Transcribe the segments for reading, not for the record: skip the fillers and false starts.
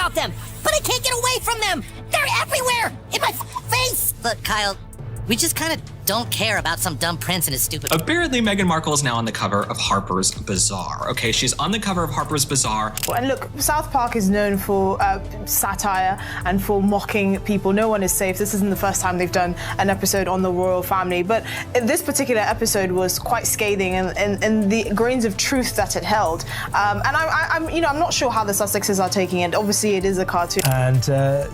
about them, but I can't get away from them. They're everywhere, in my face. Look, Kyle, we just kind of don't care about some dumb prince and his stupid... Apparently, Meghan Markle is now on the cover of Harper's Bazaar. Okay, she's on the cover of Harper's Bazaar. And look, South Park is known for satire and for mocking people. No one is safe. This isn't the first time they've done an episode on the royal family, but this particular episode was quite scathing and the grains of truth that it held. And I'm not sure how the Sussexes are taking it. Obviously, it is a cartoon. And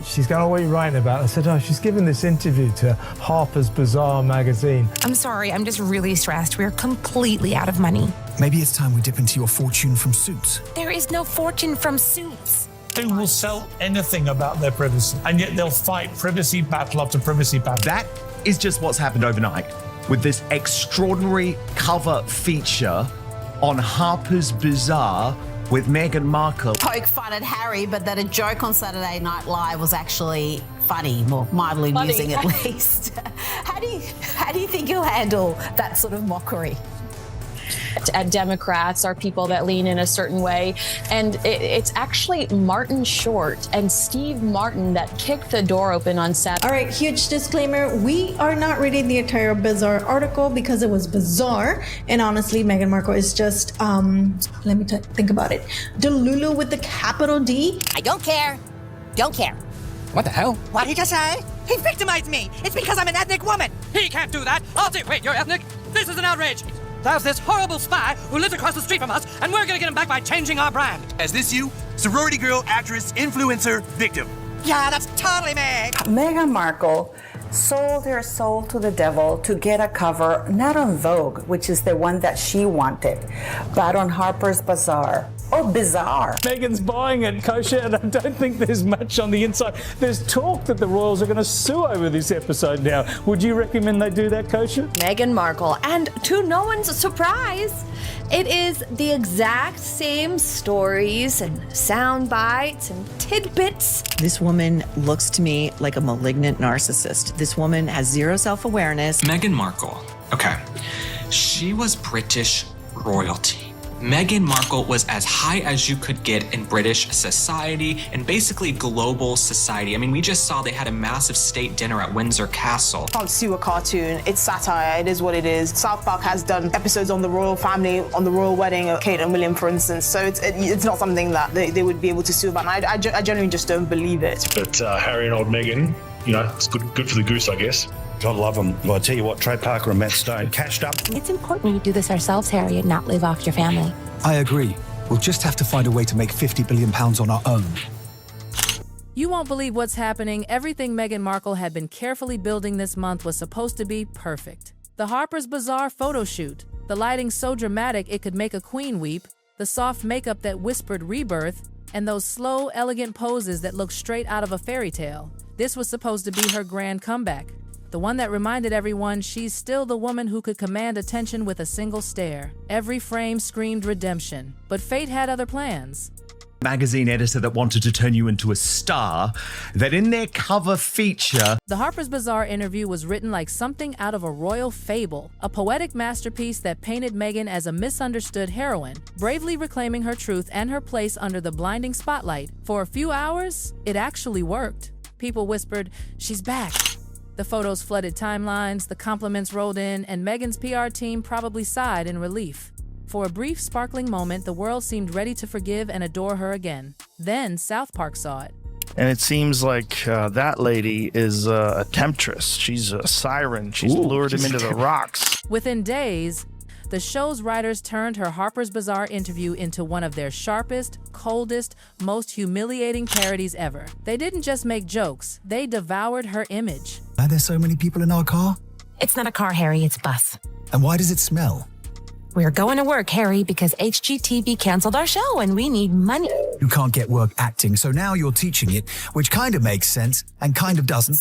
she's going, what are you writing about? I said, she's given this interview to Harper's Bazaar magazine. I'm sorry, I'm just really stressed. We're completely out of money. Maybe it's time we dip into your fortune from Suits. There is no fortune from Suits. Who will sell anything about their privacy? And yet they'll fight privacy battle after privacy battle. That is just what's happened overnight with this extraordinary cover feature on Harper's Bazaar with Meghan Markle. Poke fun at Harry, but that a joke on Saturday Night Live was actually funny, more mildly amusing at least. How do you think you'll handle that sort of mockery? Democrats are people that lean in a certain way, and it's actually Martin Short and Steve Martin that kicked the door open on Saturday. All right, huge disclaimer, we are not reading the entire Bazaar article because it was bizarre, and honestly, Meghan Markle is just, let me think about it, Delulu with the capital D. I don't care. Don't care. What the hell? What did he just say? He victimized me. It's because I'm an ethnic woman. He can't do that. I'll do. Wait, you're ethnic? This is an outrage. There's this horrible spy who lives across the street from us, and we're gonna get him back by changing our brand. Is this you? Sorority girl, actress, influencer, victim. Yeah, that's totally me. Meghan Markle sold her soul to the devil to get a cover, not on Vogue, which is the one that she wanted, but on Harper's Bazaar. Or Bazaar. Meghan's buying it, Kosher, and I don't think there's much on the inside. There's talk that the royals are going to sue over this episode now. Would you recommend they do that, Kosher? Meghan Markle, and to no one's surprise, it is the exact same stories and sound bites and tidbits. This woman looks to me like a malignant narcissist. This woman has zero self-awareness. Meghan Markle, okay, she was British royalty. Meghan Markle was as high as you could get in British society and basically global society. I mean, we just saw they had a massive state dinner at Windsor Castle. Can't sue a cartoon. It's satire. It is what it is. South Park has done episodes on the royal family, on the royal wedding of Kate and William, for instance. So it's not something that they would be able to sue about. And I genuinely just don't believe it. But Harry and old Meghan, it's good for the goose, I guess. God love them. Well, I tell you what, Trey Parker and Matt Stone cashed up. It's important we do this ourselves, Harry, and not live off your family. I agree. We'll just have to find a way to make £50 billion on our own. You won't believe what's happening. Everything Meghan Markle had been carefully building this month was supposed to be perfect. The Harper's Bazaar photo shoot, the lighting so dramatic it could make a queen weep, the soft makeup that whispered rebirth, and those slow, elegant poses that looked straight out of a fairy tale. This was supposed to be her grand comeback. The one that reminded everyone she's still the woman who could command attention with a single stare. Every frame screamed redemption, but fate had other plans. Magazine editor that wanted to turn you into a star, that in their cover feature... The Harper's Bazaar interview was written like something out of a royal fable, a poetic masterpiece that painted Meghan as a misunderstood heroine, bravely reclaiming her truth and her place under the blinding spotlight. For a few hours, it actually worked. People whispered, "She's back." The photos flooded timelines, the compliments rolled in, and Meghan's PR team probably sighed in relief. For a brief, sparkling moment, the world seemed ready to forgive and adore her again. Then South Park saw it. And it seems like that lady is a temptress. She's a siren. She's lured him into the rocks. Within days, the show's writers turned her Harper's Bazaar interview into one of their sharpest, coldest, most humiliating parodies ever. They didn't just make jokes, they devoured her image. Why are there so many people in our car? It's not a car, Harry, it's a bus. And why does it smell? We're going to work, Harry, because HGTV canceled our show and we need money. You can't get work acting, so now you're teaching it, which kind of makes sense and kind of doesn't.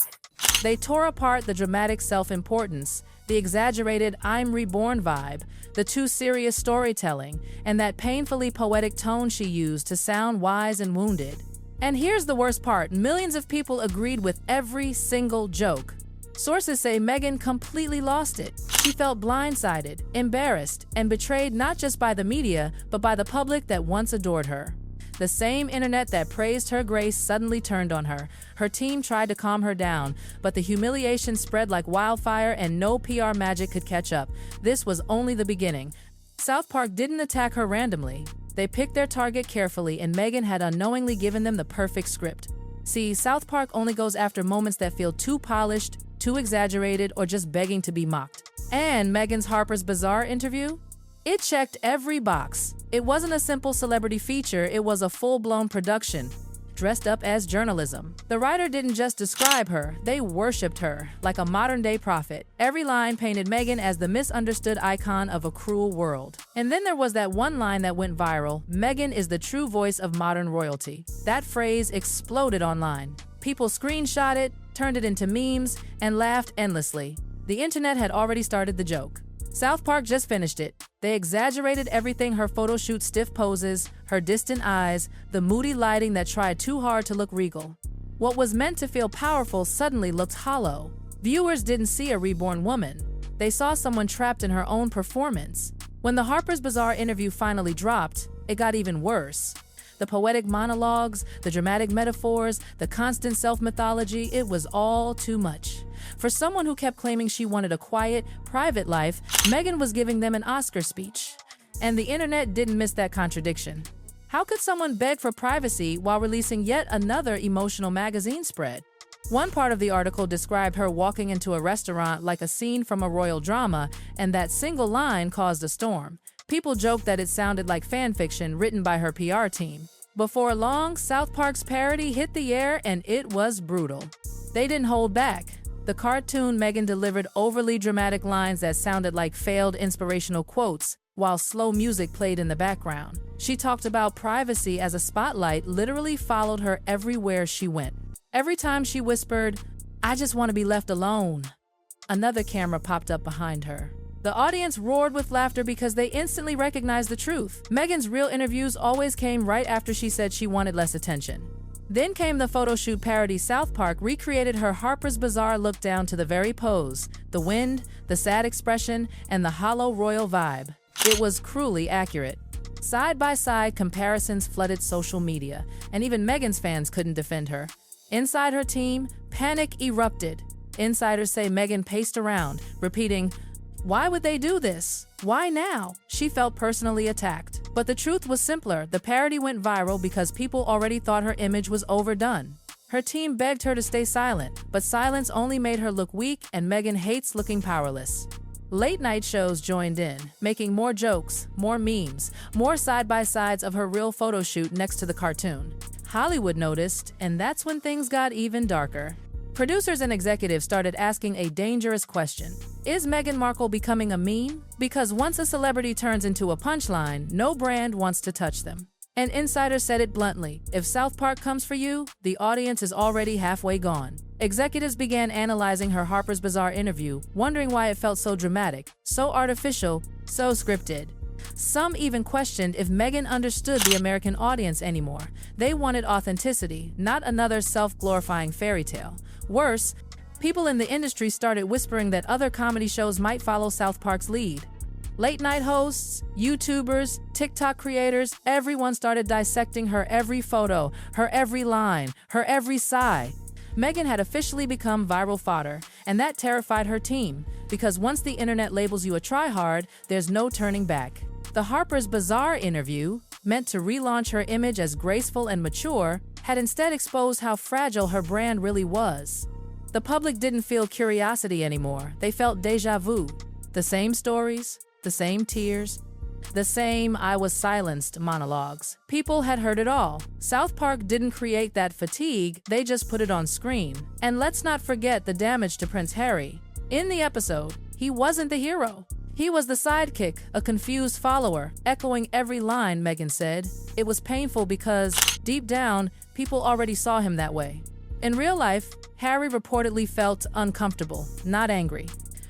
They tore apart the dramatic self-importance, the exaggerated I'm reborn vibe, the too serious storytelling, and that painfully poetic tone she used to sound wise and wounded. And here's the worst part, millions of people agreed with every single joke. Sources say Meghan completely lost it. She felt blindsided, embarrassed, and betrayed not just by the media, but by the public that once adored her. The same internet that praised her grace suddenly turned on her. Her team tried to calm her down, but the humiliation spread like wildfire and no PR magic could catch up. This was only the beginning. South Park didn't attack her randomly. They picked their target carefully, and Meghan had unknowingly given them the perfect script. See, South Park only goes after moments that feel too polished, too exaggerated, or just begging to be mocked. And Meghan's Harper's Bazaar interview? It checked every box. It wasn't a simple celebrity feature, it was a full-blown production, dressed up as journalism. The writer didn't just describe her, they worshipped her, like a modern-day prophet. Every line painted Meghan as the misunderstood icon of a cruel world. And then there was that one line that went viral, "Meghan is the true voice of modern royalty." That phrase exploded online. People screenshot it, turned it into memes, and laughed endlessly. The internet had already started the joke. South Park just finished it. They exaggerated everything: her photo shoot stiff poses, her distant eyes, the moody lighting that tried too hard to look regal. What was meant to feel powerful suddenly looked hollow. Viewers didn't see a reborn woman. They saw someone trapped in her own performance. When the Harper's Bazaar interview finally dropped, it got even worse. The poetic monologues, the dramatic metaphors, the constant self-mythology, it was all too much. For someone who kept claiming she wanted a quiet, private life, Meghan was giving them an Oscar speech. And the internet didn't miss that contradiction. How could someone beg for privacy while releasing yet another emotional magazine spread? One part of the article described her walking into a restaurant like a scene from a royal drama, and that single line caused a storm. People joked that it sounded like fan fiction written by her PR team. Before long, South Park's parody hit the air, and it was brutal. They didn't hold back. The cartoon Meghan delivered overly dramatic lines that sounded like failed inspirational quotes, while slow music played in the background. She talked about privacy as a spotlight literally followed her everywhere she went. Every time she whispered, "I just want to be left alone," another camera popped up behind her. The audience roared with laughter because they instantly recognized the truth. Meghan's real interviews always came right after she said she wanted less attention. Then came the photo shoot parody. South Park recreated her Harper's Bazaar look down to the very pose, the wind, the sad expression, and the hollow royal vibe. It was cruelly accurate. Side-by-side comparisons flooded social media, and even Meghan's fans couldn't defend her. Inside her team, panic erupted. Insiders say Meghan paced around, repeating, "Why would they do this? Why now?" She felt personally attacked. But the truth was simpler. The parody went viral because people already thought her image was overdone. Her team begged her to stay silent, but silence only made her look weak, and Meghan hates looking powerless. Late-night shows joined in, making more jokes, more memes, more side-by-sides of her real photo shoot next to the cartoon. Hollywood noticed, and that's when things got even darker. Producers and executives started asking a dangerous question. Is Meghan Markle becoming a meme? Because once a celebrity turns into a punchline, no brand wants to touch them. An insider said it bluntly: if South Park comes for you, the audience is already halfway gone. Executives began analyzing her Harper's Bazaar interview, wondering why it felt so dramatic, so artificial, so scripted. Some even questioned if Meghan understood the American audience anymore. They wanted authenticity, not another self-glorifying fairy tale. Worse, people in the industry started whispering that other comedy shows might follow South Park's lead. Late-night hosts, YouTubers, TikTok creators, everyone started dissecting her every photo, her every line, her every sigh. Meghan had officially become viral fodder, and that terrified her team, because once the internet labels you a tryhard, there's no turning back. The Harper's Bazaar interview, meant to relaunch her image as graceful and mature, had instead exposed how fragile her brand really was. The public didn't feel curiosity anymore. They felt déjà vu. The same stories, the same tears, the same "I was silenced" monologues. People had heard it all. South Park didn't create that fatigue, they just put it on screen. And let's not forget the damage to Prince Harry. In the episode, he wasn't the hero. He was the sidekick, a confused follower, echoing every line, Meghan said. It was painful because, deep down, people already saw him that way. In real life, Harry reportedly felt uncomfortable, not angry.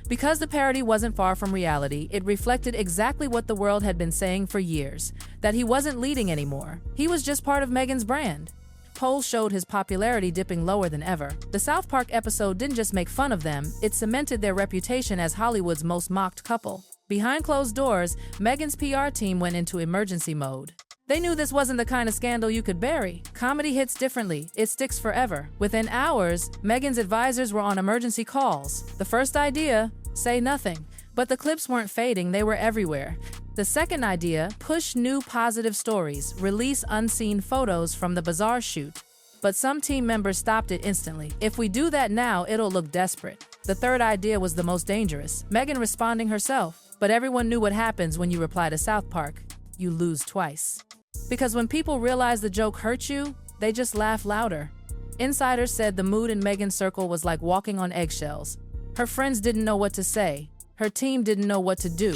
Because the parody wasn't far from reality, it reflected exactly what the world had been saying for years, that he wasn't leading anymore. He was just part of Meghan's brand. Polls showed his popularity dipping lower than ever. The South Park episode didn't just make fun of them, it cemented their reputation as Hollywood's most mocked couple. Behind closed doors, Meghan's PR team went into emergency mode. They knew this wasn't the kind of scandal you could bury. Comedy hits differently. It sticks forever. Within hours, Meghan's advisors were on emergency calls. The first idea, say nothing. But the clips weren't fading, they were everywhere. The second idea, push new positive stories, release unseen photos from the Bazaar shoot. But some team members stopped it instantly. If we do that now, it'll look desperate. The third idea was the most dangerous, Meghan responding herself. But everyone knew what happens when you reply to South Park. You lose twice. Because when people realize the joke hurt you, they just laugh louder. Insiders said the mood in Meghan's circle was like walking on eggshells. Her friends didn't know what to say. Her team didn't know what to do.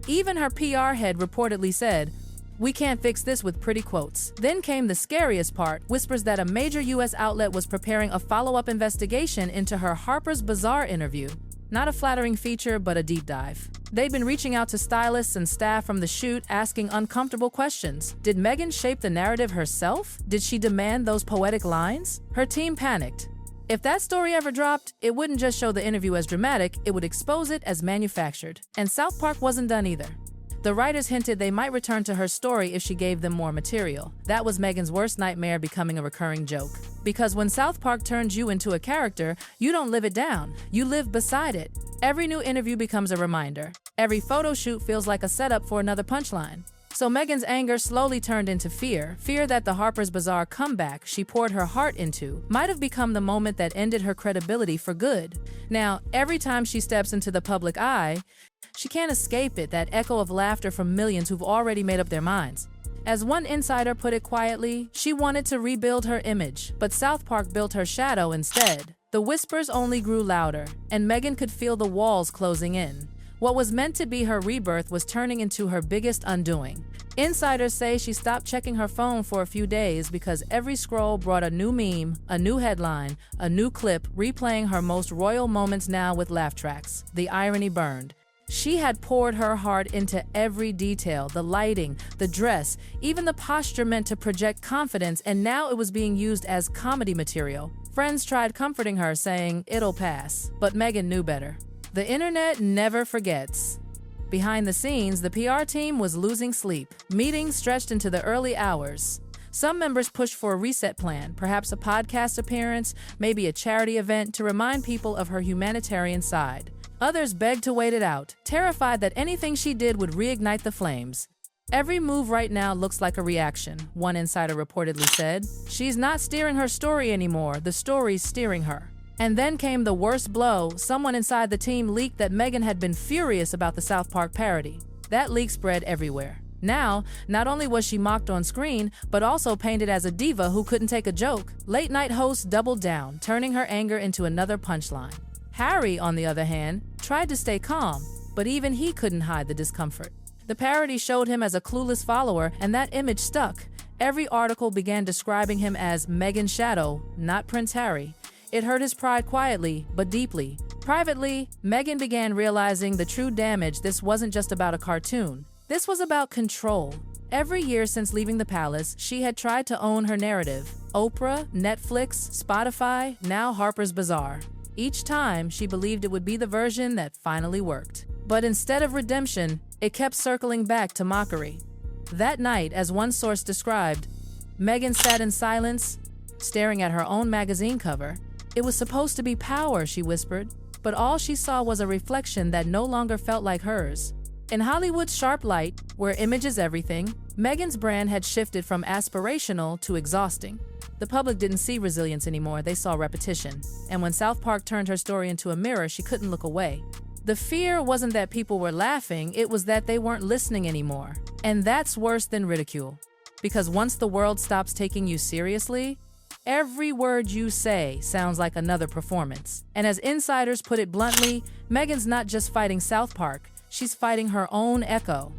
Even her PR head reportedly said, "We can't fix this," with pretty quotes. Then came the scariest part, whispers that a major US outlet was preparing a follow-up investigation into her Harper's Bazaar interview. Not a flattering feature, but a deep dive. They'd been reaching out to stylists and staff from the shoot, asking uncomfortable questions. Did Meghan shape the narrative herself? Did she demand those poetic lines? Her team panicked. If that story ever dropped, it wouldn't just show the interview as dramatic, it would expose it as manufactured. And South Park wasn't done either. The writers hinted they might return to her story if she gave them more material. That was Meghan's worst nightmare, becoming a recurring joke. Because when South Park turns you into a character, you don't live it down, you live beside it. Every new interview becomes a reminder. Every photo shoot feels like a setup for another punchline. So Meghan's anger slowly turned into fear. Fear that the Harper's Bazaar comeback she poured her heart into might have become the moment that ended her credibility for good. Now, every time she steps into the public eye, she can't escape it, that echo of laughter from millions who've already made up their minds. As one insider put it quietly, she wanted to rebuild her image, but South Park built her shadow instead. The whispers only grew louder, and Meghan could feel the walls closing in. What was meant to be her rebirth was turning into her biggest undoing. Insiders say she stopped checking her phone for a few days because every scroll brought a new meme, a new headline, a new clip replaying her most royal moments now with laugh tracks. The irony burned. She had poured her heart into every detail, the lighting, the dress, even the posture meant to project confidence, and now it was being used as comedy material. Friends tried comforting her, saying, "It'll pass." But Meghan knew better. The internet never forgets. Behind the scenes, the PR team was losing sleep. Meetings stretched into the early hours. Some members pushed for a reset plan, perhaps a podcast appearance, maybe a charity event to remind people of her humanitarian side. Others begged to wait it out, terrified that anything she did would reignite the flames. "Every move right now looks like a reaction," one insider reportedly said. "She's not steering her story anymore, the story's steering her." And then came the worst blow. Someone inside the team leaked that Meghan had been furious about the South Park parody. That leak spread everywhere. Now, not only was she mocked on screen, but also painted as a diva who couldn't take a joke. Late-night hosts doubled down, turning her anger into another punchline. Harry, on the other hand, tried to stay calm, but even he couldn't hide the discomfort. The parody showed him as a clueless follower, and that image stuck. Every article began describing him as Meghan's shadow, not Prince Harry. It hurt his pride quietly, but deeply. Privately, Meghan began realizing the true damage. This wasn't just about a cartoon. This was about control. Every year since leaving the palace, she had tried to own her narrative. Oprah, Netflix, Spotify, now Harper's Bazaar. Each time, she believed it would be the version that finally worked. But instead of redemption, it kept circling back to mockery. That night, as one source described, Meghan sat in silence, staring at her own magazine cover. "It was supposed to be power," she whispered, but all she saw was a reflection that no longer felt like hers. In Hollywood's sharp light, where image is everything, Meghan's brand had shifted from aspirational to exhausting. The public didn't see resilience anymore, they saw repetition. And when South Park turned her story into a mirror, she couldn't look away. The fear wasn't that people were laughing, it was that they weren't listening anymore. And that's worse than ridicule. Because once the world stops taking you seriously, every word you say sounds like another performance. And as insiders put it bluntly, Meghan's not just fighting South Park, she's fighting her own echo.